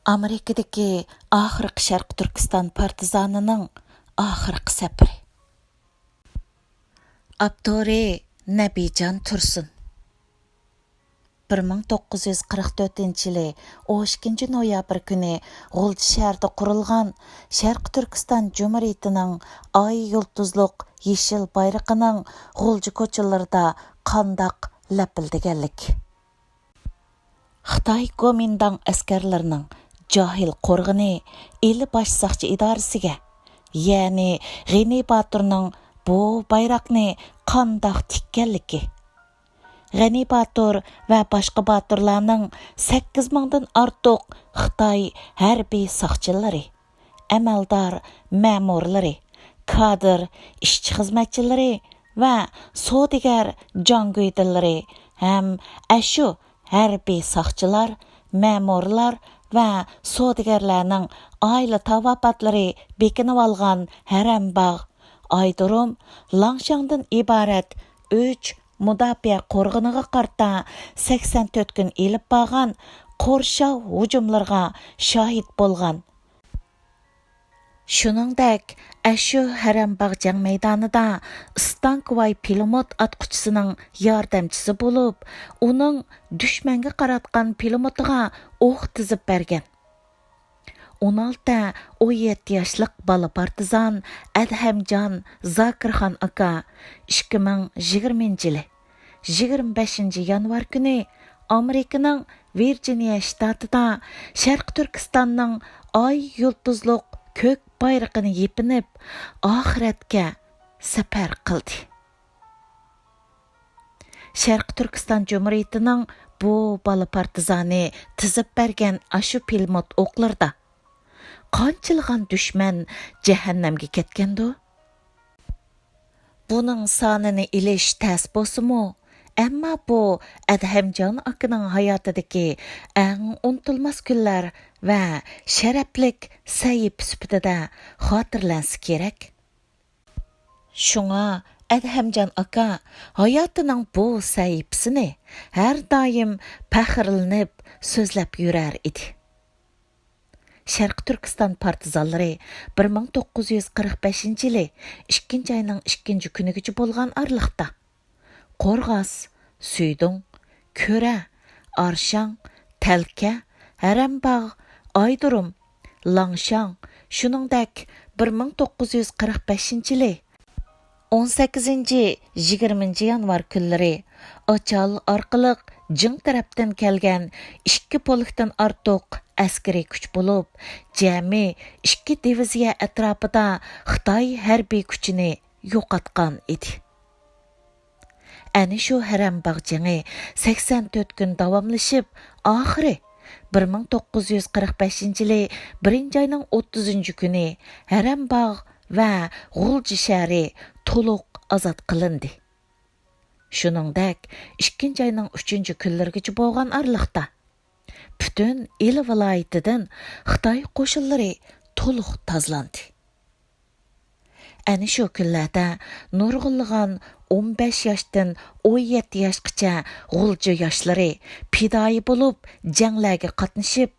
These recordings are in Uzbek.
Amerikadagi oxirgi Sharq Turkiston partizanining oxirgi safari. Avtori Nabijon Tursun. 1944-yili 12 noyabr kuni G'ulji shahrida qurilgan Sharq Turkiston Jumhuriyatining ay yulduzliq yeshil bayrog'ining G'ulji ko'chalarida qandaq lapildiganlik. Xitoy Kuomintang askarlarining Jahil qo'rg'ini eli bosh saqchi idorasiga, ya'ni G'ani Baturning bu bayroqni qandaq tikkanligi. G'ani Batur va boshqa baturlarning 8 mingdan ortiq Xitoy harbiy saqchilari, amaldor ma'murlari, kadr ishchi xizmatchilari va savdogar jongo'ydilari ham ashu harbiy saqchilar, ma'murlar va savdogarlarning oila tavobatlari bekinib olgan Harambog', Aydurum, Langshangdan iborat 3 mudofaa qo'rg'iniga qarta 84 kun elib borgan qo'rshov hujumlarga shohid bo'lgan. Shuningdek, ashu Harambog' jang maydonida Stankovoy pilot atquchisining yordamchisi bo'lib, uning dushmanga qaratgan pilotiga o'q tizib bergan. 16-17 yoshlik bola partizan Adhamjon Zokirxon aka 2020-yili 25 yanvar kuni Amerikaning Virjiniya shtatida Sharq Turkistonning ay yulduzliq ko'k bayrog'ini yepinib, oxiratga safar qildi. Sharq Turkiston Jumhuriyatining bu bola partizani tizib bergan ashu pilot o'qlarda qanchilg'an dushman jahannamga ketgandi. Buning sonini ilish tas bo'lsa-mu, ammo bu Adhamjon akaning hayotidagi eng unutilmas kunlar va sharaflik sayib sifatida xotirlansa kerak. Shunga Adhamjon aka hayotining bu sayibsini har doim faxrlanib so'zlab yurar edi. Sharq Turkiston partizanlari 1945-yili 2-oyning 2-kunigacha bo'lgan arliqda Qo'rg'as, Suydung, Ko'ra, Arshang, Talka, Harambog', Aydurum, Langshang, shuningdek 1945-yili 18-20 yanvar kunlari Ochal orqali Jing tarafdan kelgan 2 polkdan ortiq askariy kuch bo'lib, jami 2 diviziya atrofida Xitoy harbiy kuchini yo'qotgan edi. Ana shu Harambog' jangi 84 kun davomlashib, oxiri 1945-yili 1-oyning 30-kuni Harambog' va G'ulji shahri to'liq ozod qilindi. Shuningdek, 2-oyning 3-kunlarigacha bo'lgan arliqda butun el viloyatidan Xitoy qo'shinlari to'liq tozalandi. Ana shu kunlarda nurg'unlagan 15 yoshdan 17 yoshgacha G'ulji yoshlari fidoyi bo'lib janglarga qatnashib,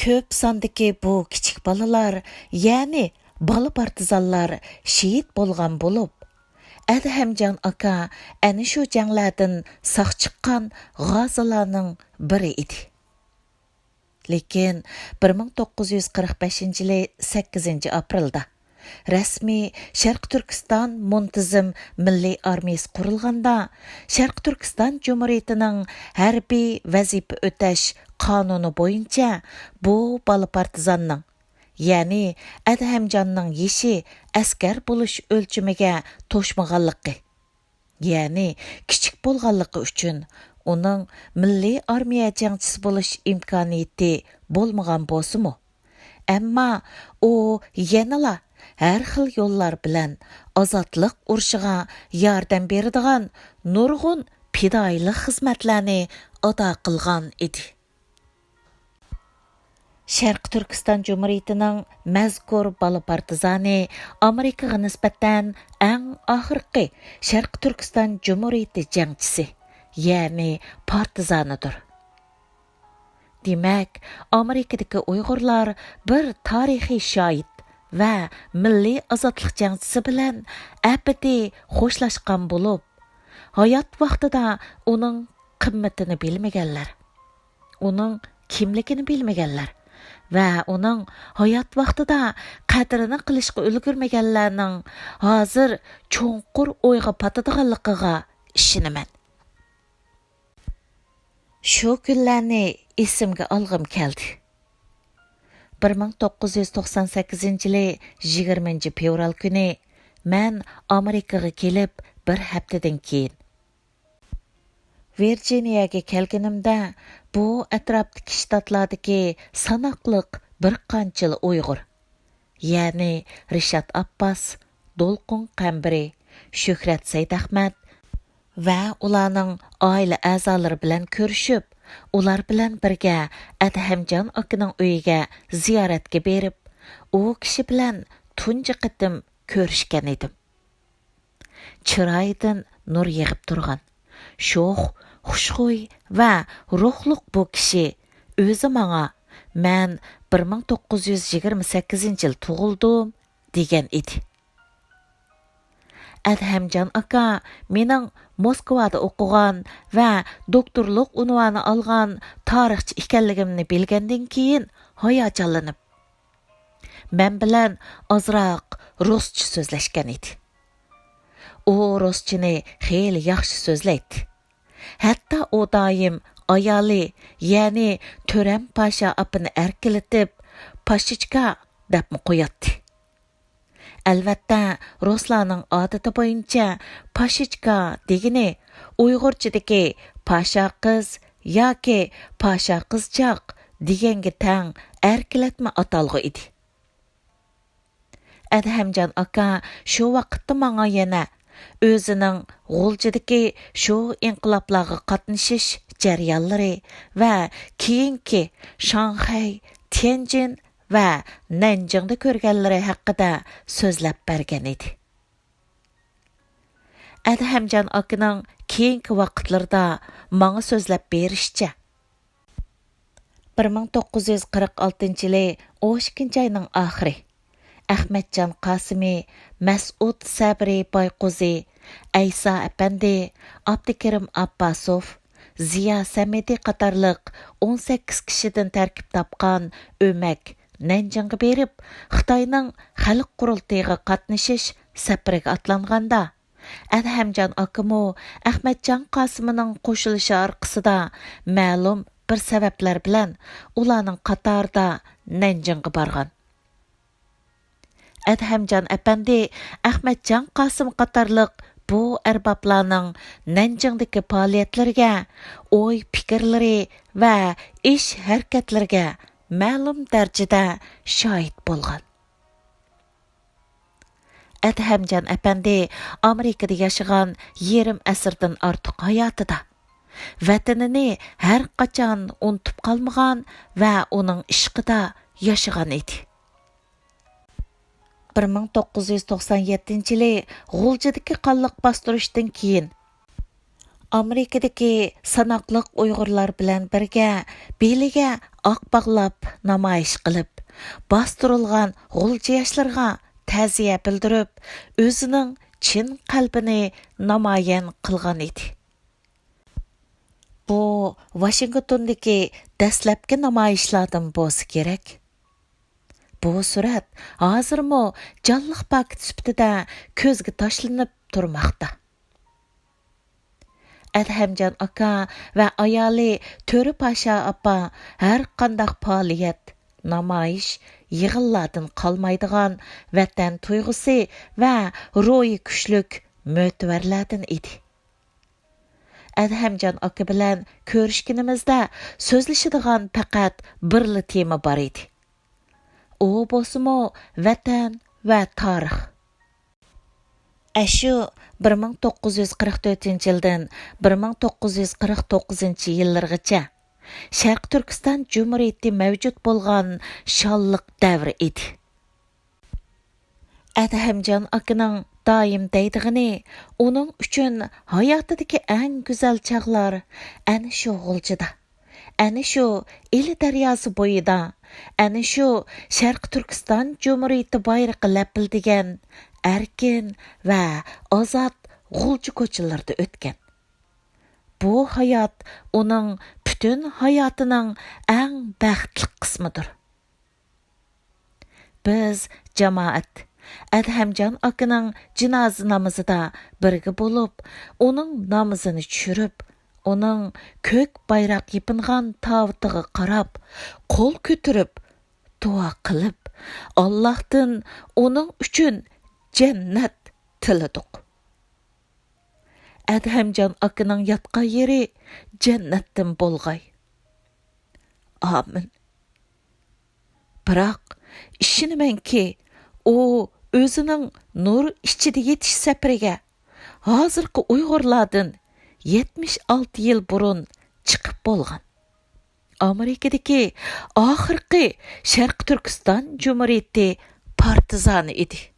ko'p sondagi bu kichik bolalar, ya'ni bola partizanlar shahid bo'lgan bo'lib, Adhamjon aka ana shu janglardan sog' chiqqan g'ozilarning biri edi. Lekin 1945-yili 8-aprelda rasmiy Sharq Turkiston muntazam milliy armiyasi qurilganda, Sharq Turkiston Jumhuriyatining harbiy vazifa o'tash qonuni bo'yicha bu bola partizanning, ya'ni Adhamjonning yeshi askar bo'lish o'lchimiga to'shmaganligi, ya'ni kichik bo'lganligi uchun uning milliy armiya jangchisi bo'lish imkoniyati bo'lmagan bo'lsa-mu, ammo u yanala har xil yo'llar bilan ozodlik urushiga yordam beradigan nurg'un fidoyilik xizmatlarni ado qilgan edi. Sharq Turkiston Jumhuriyatining mazkur bola partizani Amerikaga nisbatan eng oxirgi Sharq Turkiston Jumhuriyati jangchisi, ya'ni partizanidir. Demek, Amerikadaki Uyg'urlar bir tarixiy şahit ve milliy azadlık jangchisi bilan abadiy xo'shlashgan bo'lib, hayot vaqtida uning qimmatini bilmaganlar, uning kimligini bilmaganlar va uning hayot vaqtida qadrini qilishga ulgurmaganlarning hozir cho'nqur o'yga patadiganligiga ishonaman. Shu kunlarni esimga olg'im keldi. 1998-yili 20 fevral kuni men Amerikaga kelib bir haftadan keyin Virjiniyaga kelganimda bu atrofdagi shtatlardagi sanoqliq bir qanchali Uyg'ur, ya'ni Rishad Abbas, Dolqun Qambiri, Shuhrat Saydahmad va ularning oila a'zolari bilan ko'rishib, ular bilan birga Adhamjon akaning uyiga ziyoratga berib, u kishi bilan tunji qitim ko'rishgan edim. Chiroyidan nur yig'ib turgan, sho'x, xushxuy va ruhliq bu kishi o'zi menga men 1928-yil tug'ildim degan edi. Adhamjon aka mening Moskvada o'qigan va doktorlik unvoni olgan tarixchi ekanligimni bilgandan keyin hayajonlanib, men bilan ozroq ruscha so'zlashgan edi. U ruschani xeyli yaxshi so'zlaydi. Hatto u doim ayoli, ya'ni To'ram Pasha apini erkilatib, Pashichka deb qo'yadi. Albatta, ruslarning odati bo'yicha Pashichka degani Uyg'urchadagi Pasha qiz yoki Pasha qizchaq deganga tang erkilatma atalg'i edi. Adhamjon aka shu vaqtda menga yana o'zining G'uljidagi shu inqiloblarga qatnashish jarayonlari va keyingi Shanxay, Tianjin va Nanjingda ko'rganlari haqida so'zlab bergan edi. Adhamjon akaning keyingi vaqtlarda menga so'zlab berishicha 1946-yili 12-oyning oxiri Ahmadjon Qasimi, Mas'ud Sabri Bayquzi, Aysa Apandi, Abdukarim Abbasov, Ziya Samedi qatorliq 18 kishidan tarkib topgan o'mak Nanjingga berib, Xitoyning xalq qurultayiga qatnashish safariga atlanganda, Adhamjon akamo Ahmadjon Qasimining qo'shilishi orqasida ma'lum bir sabablar bilan ularning qatorida Nanjingga borgan. Adhamjon apandi Ahmadjon Qasim qatorliq bu arboblarning Nanjingdagi faoliyatlariga, o'y fikrlari va ish harakatlariga ma'lum darajada shohid bo'lgan. Adhamjon apandi Amerikada yashagan yarim asrdan ortiq hayotida vatanini har qachon unutib qolmagan va uning ishqida yashagan edi. 1997-yili G'uljidagi qonliq bostirishdan keyin Amerikadagi sanoqliq Uyg'urlar bilan birga beliga oq bog'lab namoyish qilib, bostirilgan G'ulji yoshlarga ta'ziya bildirib, o'zining chin qalbini namoyon qilgan edi. Bu Washingtondagi dastlabki namoyishlardan bo'lsa kerak. Bu surat hozirmo jonliq paket sifatida ko'zga tashlanib turmoqda. Adhamjon aka va ayoli To'ri Pasha apa har qanday faoliyat, namoyish, yig'inlardan qolmaydigan vatan tuyg'usi va ro'yi kuchlik mo'tavarlardan edi. Adhamjon aka bilan ko'rishganimizda so'zlashadigan faqat birli tema bor edi. U bo'lsa-mu vatan va tarix. Ashu 1944-yildan 1949-yillargacha Sharq Turkiston Jumhuriyati mavjud bo'lgan shonliq davr edi. Adhamjon akaning doim deydigini, uning uchun hayotidagi eng go'zal chaqlar ana shu G'uljida, Әні шу Ili daryosi bo'yida, әні шу Sharq Turkiston Cumhuriyeti bayrog'i lapildigan erkin va ozod g'ulchi ko'chalarda o'tgan. Bu hayot uning butun hayotining eng baxtli qismidir. Biz jamoat Adhamjon akaning jinoza namozida birga bo'lib, uning namozini tushirib, uning ko'k bayroq yepingan tavtiga qarab, qo'l ko'tarib, duo qilib, Allohdan uning uchun jannat tiladik. Adhamjon akaning yotgan yeri jannatdan bo'lg'ay. Amin. Biroq ishinamanki, u o'zining nur ichida yetish safariga hozirgi Uyg'urlardan 76 yil burun chiqib bo'lgan. Amerikadagi oxirgi Sharq Turkiston Cumhuriyeti partizani edi.